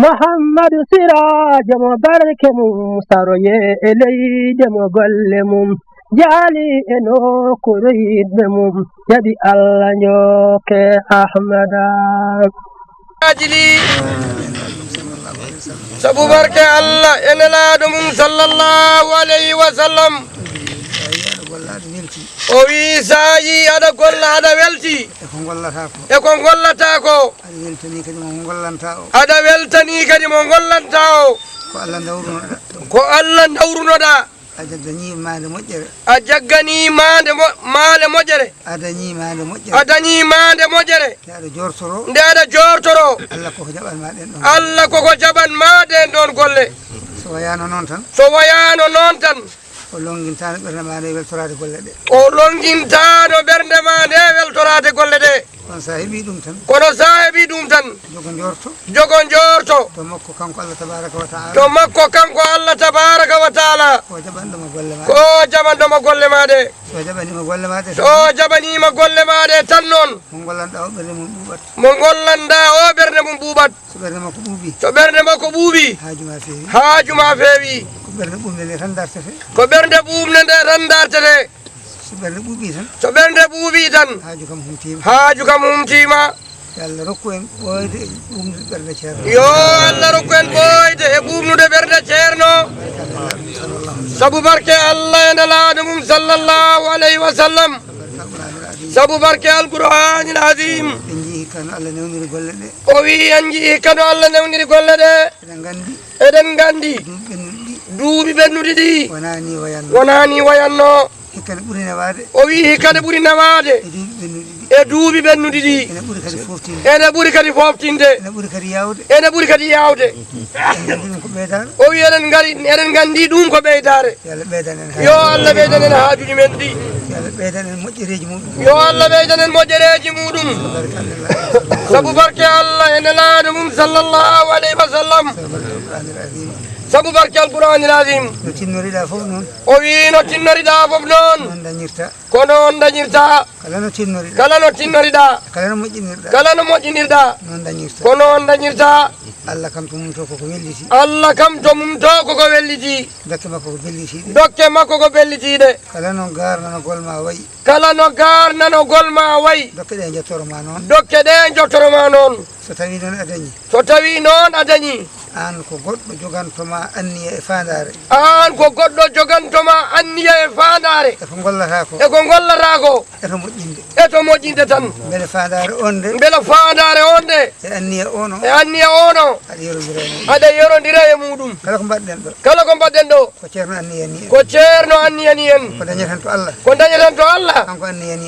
محمد سراج مبارك مستروي إلي دم قلمم جالي إنو كريد مم يدي الله نيوك أحمد أجلي سبو بركة الله إن لا دم صلى الله عليه وسلم وي ساجي هذا كل هذا ولتي يكون كل تاكو هذا ولتني كدي مونغولان تاو كو الله نورنا دا أجدني مال مجرى أجدني مال مجرى أدني مال مجرى أدني مال مجرى هذا جور سرو هذا جور ترو الله كوك جبل ما دين الله كوك جبل ما دين دون كله سويانو نونتن سويانو نونتن ولونجين تان برنامج نيفل تراد كله ده ولونجين تان برنامج نيفل تراد كله ده كون صاحبي دومتن كون صاحبي دومتن جوكون جورتو تمكو كم الله تبارك وتعالى تمكو كم الله تبارك وتعالى كو جبان دم قول ما ده سو جباني ما قول ما ده تنون مونغولان دا او برنامج بوبات سبرنامج كوبوبي هاجو ما فيبي ko bernde ɓumnede randartete so ɓernde ɓuuɓi tan haaju kam humtima yo Allah rokku en ɓoyde e ɓumnude ɓernde ceerno sabu barke Allah e nelaɗo mum sallallahu alayhi wa sallam sabu barke alqur'anil azim o wi en jii kano Allah newniri golle ɗe eɗen gandi duuɓi ɓennuɗi ɗi wonani wayanno o wi hikkade ɓuri nawade e duuɓi ɓennuɗi ɗi ene ɓuri kadi foftinde ene ɓuri kadi yawde o wi eɗen gandi ɗum ko ɓeydare yo Allah ɓeydanen haajuji men ɗi yo Allah ɓeydanen moƴƴereji muɗum sabu barke Allah e nelaɗo mum sallallahu alayhi wa sallam sabu barke alqur'anil azim o wi no tinnorida fof noon ko noon dañirta kala no tinnorida kala no moƴƴinirɗa ko noon dañirta Allah kam to mumto koko welliti Allah kam to mumto koko welliti dokke makko ko bellitiɗe kala no garnano golma wayi kala no garnano golma wayi dokke ɗe jottoroma noon dokke ɗe jottoroma noon so tawi noon a dañi a dañi an ko goɗɗo jogantoma anniya e fandare an ko goɗɗo jogantoma anniya e fandare eko gollata ko eto moƴƴinde eto moƴƴinde tan beele fandare on de e anniya ono aɗa yorodira e muɗum kala ko mbaɗɗen ɗo ko ceerno anniyani en ko dañatan to Allah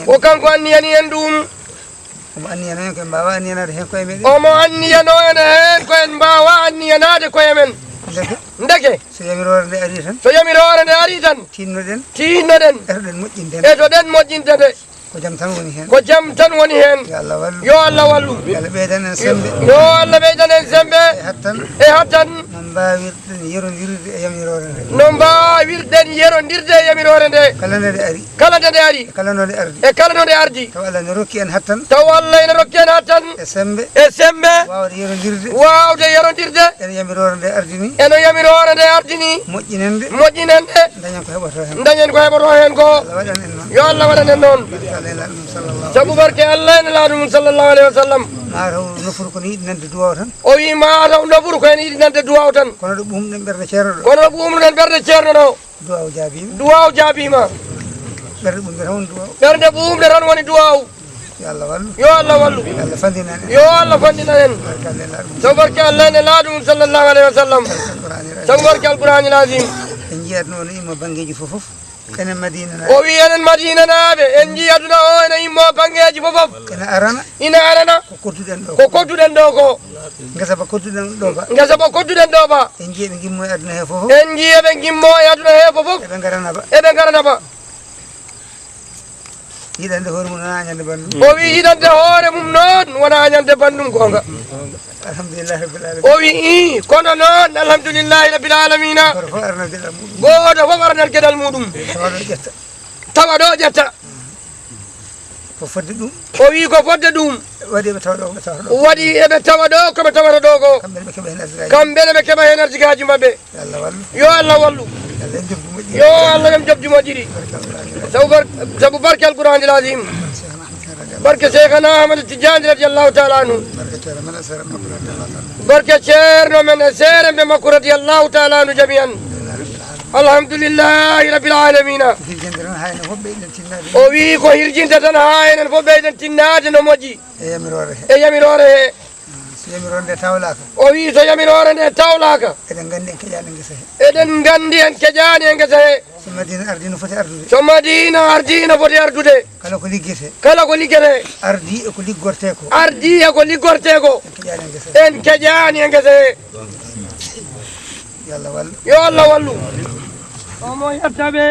ko kanko anniyani en ɗum omo anniyano en koye mbawa anniyanade hen koye meɗen omo anniyano en hen koyen mbawa anniyanade koye men ndeke so yamirore nde ari tan tinnoɗen etoɗen moƴƴintede ko jam tan woni hen yo Allah wallu yo Allah ɓeydanen sembe e hattan no mbawirɗen yerodirde e yamirore nde kala nde ari kala node ardi taw Allah ne rokki en hattan e sembe wawde yerodirde eno yamirore nde ardini moƴƴinende dañen ko heɓoto hen ko yo Allah waɗanen noon sabu barke Allah en nelaɗo mum sallallahu alayhi wa sallam mataw nofuru kono yiɗi nande duwaw tan o wi mataw nofuru ko en yiɗi nande duwaw tan kono ɗo ɓumɗen ɓerde ceerno ɗo duwaw jaabima ɓerde ɓumde tan woni duwaw yo Allah wallu yo Allah fandina en sabu barke Allah en nelaɗo mum sallallahu alayhi wa sallam sabu barke alqur'anil azim en jiyat noon immo banggueji fof enen Madina o wi enen Madina naaɓe en jii aduna o ene immo bangeji fofof ina arana ko kodduɗen ɗo ko ngesa ba kodduɗen ɗo ba en jii eɓe gimmo e aduna he fofof eɓe garana ba yiɗande hoore mum wona añande bandum o wi yiɗande hoore mum noon wona añande bandum gonga alhamdulillahi rabbil alamin o wi kono noon alhamdulillahi rabbil alamina goto fof arnat gueɗal muɗum tawa ɗo ƴetta ko fodde ɗum o wi ko fodde ɗum waɗi ɓe tawa ɗo waɗi eɓe tawa ɗo koɓe tawata ɗo ko kamɓene ɓe keɓa hen arjikaji mabɓe yo Allah wallu yo Allah yom jobdi moƴƴiɗi sabu barke alqouranil azim barke cheikhana ahmad tidiane radiallahu taala anhu barke ceerno men e seere mbe makko radiallahu taala anhu jami'an alhamdulillahi rabbil alamina o wi ko hirjinta tan ha enen fof ɓeyden tinnade no moƴƴi e yamirore he o wi so yamirore nde tawlaka eɗen gandi en keƴani e guesa he so madina ardino foti ardude kala ko liggete ardi e ko liggorte ko en keƴani e guesa he yo Allah wallu omo yettaɓe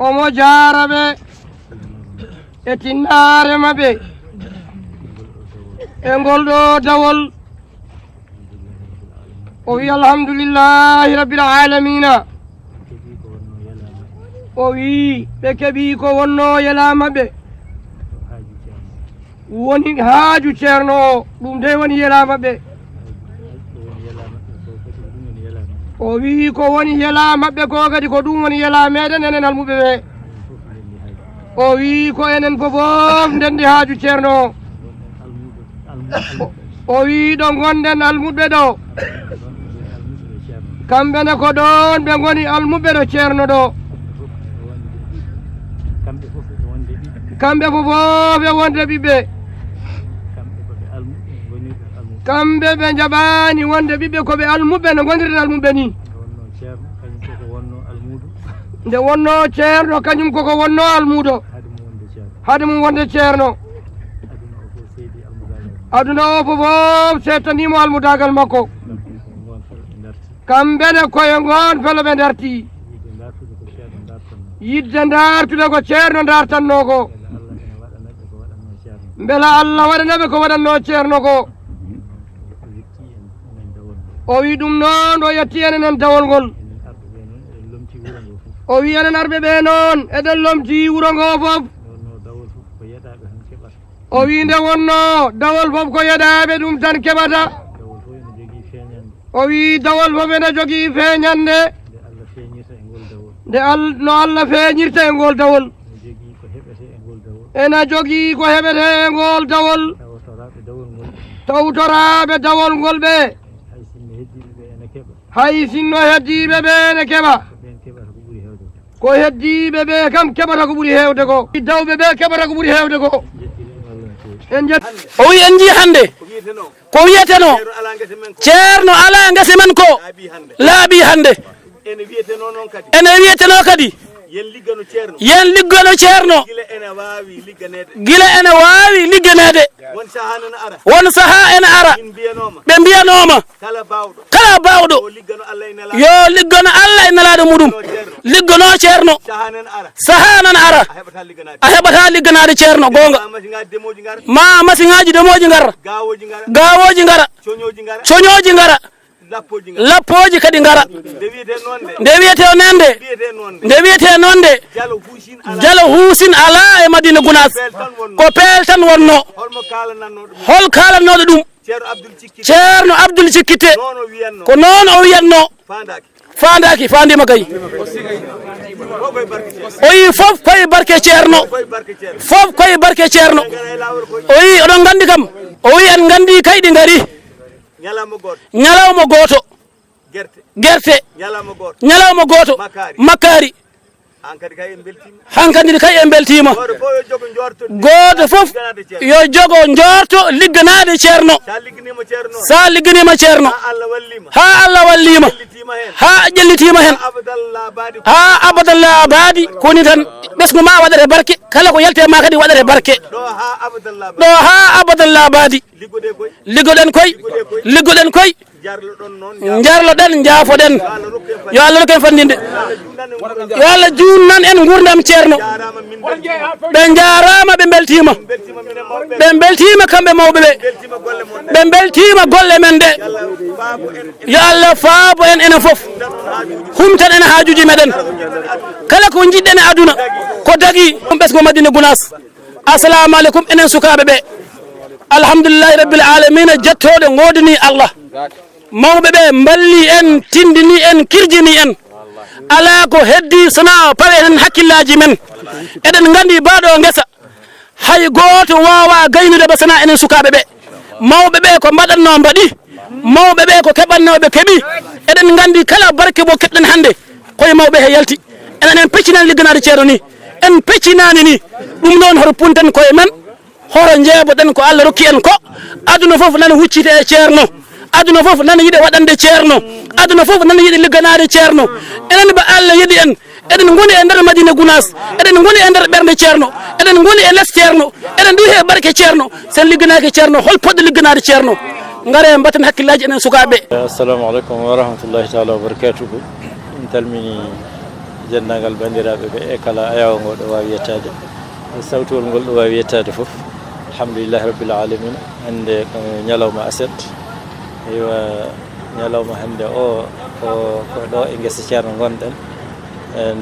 omo jaaraɓe e tinnare mabɓe e ngol ɗo dawol o wi alhamdulillahi rabbil alamina o wi ɓe keeɓi ko wonno yelamaɓe woni haaju ceerno o ɗum de woni yelamaɓe o wi ko woni yela maɓɓe ko kadi ko ɗum woni yela meɗen enen almuɓe ɓe o wi ko enen fofof ndendi haaju ceerno o wi ɗo gonɗen almuɓe ɗo kamɓene ko ɗon ɓe goni almuɓe ɗo ceerno ɗo kamɓe fofof e wonde ɓiɓɓe kamɓe ɓe jaɓani wonde ɓiɓɓe koɓe almuɓe no gondirɗen almuɓe ni nde wonno ceerno kañum koko wonno almuɗo haade mum wonde ceerno aduna o fofof settanimo almudagal makko kamɓene koye gon felo ɓe darti yidde dartude ko ceerno dartanno ko beela Allah waɗanaɓe ko waɗanno ceerno ko o wi ɗum noon o yetti enen en dawol ngol o wi enen arɓe ɓe noon eɗen lomti wuro ngo fof o wi nde wonno dawol fof ko yeɗaɓe ɗum tan keɓata o wi dawol fof ene jogii feeñande nde no Allah feeñirta e ngol dawol ena jogii ko heɓete e ngol dawol tawtoraɓe dawol ngol ɓe hay sinno heddiɓe ɓe ne keɓa ko heddiɓe ɓe kam keɓata ko ɓuuri hewde ko dawɓe ɓe keɓata ko ɓuuri hewde ko en jet o wi en jii hannde ko wiyeteno ceerno ala ngese men ko laaɓi hannde ene wiyeteno kadi yen liggano ceerno gila ene waawi ligganede won saha ene ara ɓe mbiyanoma kala bawɗo yo liggano Allah e nelaɗo muɗum liggano ceerno saha nan ara a heɓata ligganade ceerno gonga ma masiŋaji demoji gara gawoji gara coñoji gara lappoji kadi gara nde wiyete nande nde wiyete nonde jalo huusin ala e Madina Gounass ko peel tan wonno hol kalannoɗo ɗum ceerno Abdoul Cikkite ko noon o wiyatno fandaki fandima kay o wi fof koye barke ceerno fof koye barke ceerno o wi oɗon gandi kam o wi en gandi kayɗi gari ñalawma goto gerte ñalawma goto makkari hankadi kay en beltima goto fof yo jogo jorto ligganade ceerno sa ligganima ceerno ha Allah wallima ha ƴellitima hen ha abadallah abadi koni tan ɓesgu ma waɗate barke kala ko yalte ma kadi waɗate barke ɗo ha abadallah abadi liggoɗen koy jarloɗen jaafoɗen yo Allah rokken fandinde yo Allah junnan en gurdam ceerno ɓe jarama ɓe beltima kamɓe mawɓe ɓe beltima golle men ɗe yo Allah faabo en enen foof humtan en haajuji meɗen kala ko jiɗɗen e aduna ko dagui ɗum ɓesgo Madina Gounass assalamu alaikum enen sukaɓe ɓe alhamdulillahi rabbil alamin jettoɗe godini Allah mawɓe ɓe balli en tindini en kirjini en ala ko heddi sona pawe hen hakkillaji men eɗen gandi baɗo guesa hay goto wawa gaynude ɓe sona enen sukaɓe ɓe mawɓe ɓe ko mbaɗanno mbaɗi mawɓe ɓe ko keɓannoɓe keeɓi eɗen gandi kala barke mo keɓɗen hande koye mawɓe he yalti enen peccinani ligganade ceerno ni en peccinani ni ɗum noon hoto punten koye men horo jeeboɗen ko Allah rokki en ko aduna foof nana huccite e ceerno aduna foof nana yiiɗe waɗande ceerno aduna foof nana yiiɗe ligganade ceerno enen ɓe Allah yiiɗi en eɗen goni e nder Madina Gounass eɗen goni e nder ɓerde ceerno eɗen goni e less ceerno eɗen ɗu he barke ceerno sen ligganaki ceerno hol poɗɗo ligganade ceerno ngare mbatten hakkillaji enen sukaɓe. Assalamu alaikum wa rahmatullahi ta'ala wa barakatuhu. En calmini dendagal bandiraɓe ɓe e kala ayawa ngo ɗo wawi yettade sawtol ngol ɗo wawi yettade foof alhamdulillahi rabbil alamin hande ko ñalawma aset eywa ñalawma hande o ko ɗo e guesa ceerno gonɗen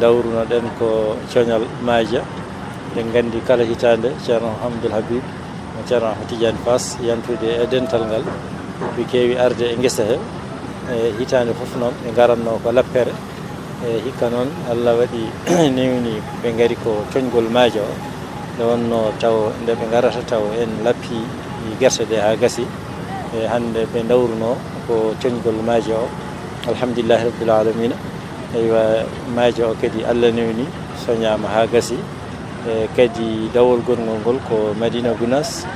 dawrunoɗen ko coñal maaja en gandi kala hitande ceerno Hamdoul Habib ceerno Ahmad Tidiane Fass yantude e dental ngal ɓe keewi arde e guesa he hitande foof noon ɓe garanno ko lappere hikka noon Allah waɗi newni ɓe gari ko coñgol maaja o nde wonno taw nde ɓe garata taw en lappi guerte ɗe ha gasi hande ɓe dawruno ko coñgol maaja o alhamdulillahi rabbil alamina eywa maaja o kadi Allah newni soñama ha gasi kadi dawol gongol ngol ko Madina Gounass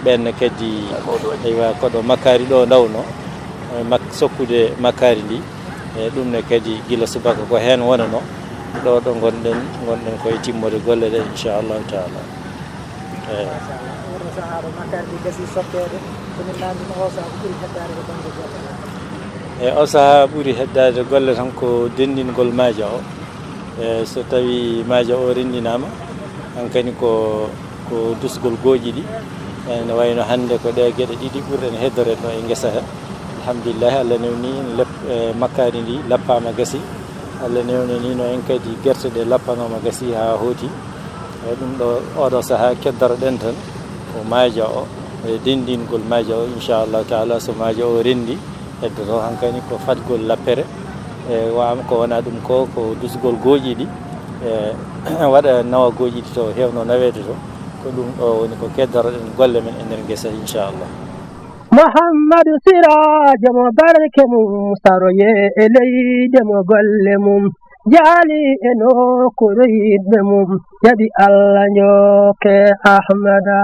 ɓenne kadi eywa koɗo makkari ɗo dawno sokkude makkari ndi ɗum ne kadi gila subaka ko hen wonano ɗo gonɗen koye timmode golle ɗe inchallahu taala o saaha ɓuuri heddade golle tan ko dendingol maaja o so tawi maaja o rendinama hankkadi ko dusgol gooƴi ɗi ene wayno hande ko ɗe gueɗe ɗiɗi ɓurɗen heddore ɗo e guesa he alhamdulillahi Allah newni makkari ndi lappama gasi Allah newni no en kadi guerte ɗe lappanoma gasi ha hooti ɗum ɗo oɗo saaha keddoro ɗen tan ko maaja o e dendingol maaja o inchallahu taala so maaja o rendi heddoto hankkadi ko fatgol lappere wama ko wona ɗum ko dusgol gooƴi ɗi waɗa nawa gooƴi ɗi to hewno nawede to ko ɗum ɗo woni ko keddoroɗen golle men e nder guesa inchallah. Muhammadu Sirajo mo barke mum saroye e leyde mo golle mum jaali e nokkuure yiɗɓe mum jaɓi Allah njokke Ahmada.